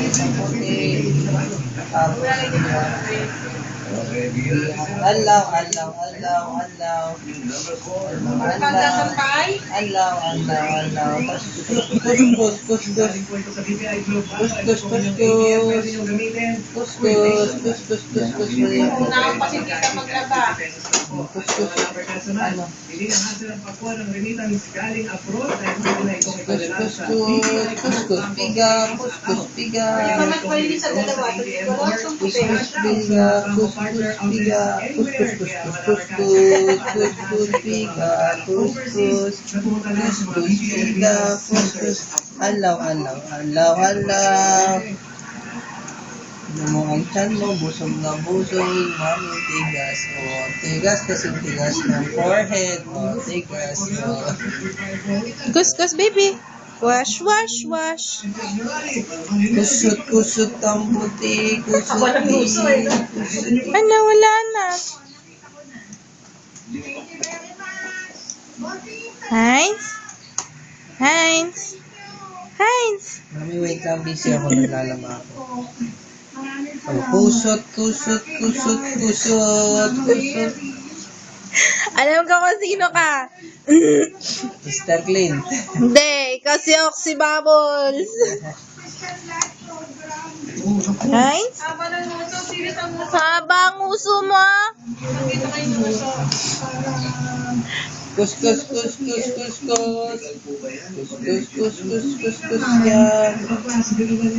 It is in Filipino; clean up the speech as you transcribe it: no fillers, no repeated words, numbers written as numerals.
isang puti. Tapos alaw. Alaw. Mo ang tiyan mo, busog na busog, mami, tigas. O, tigas kasing tigas ng forehead. O, tigas. O. Kuskus, baby. Wash. Kusot ang puti, kusot. Ano, wala na. Heinz. Mami, wait lang, busy ako, naglalaba ako. Kusot. Alam ko kung sino ka. Mr. Clean. Hindi, kasi Oxy Bubbles. Heinz? Haba ang uso mo. Kuskus yan.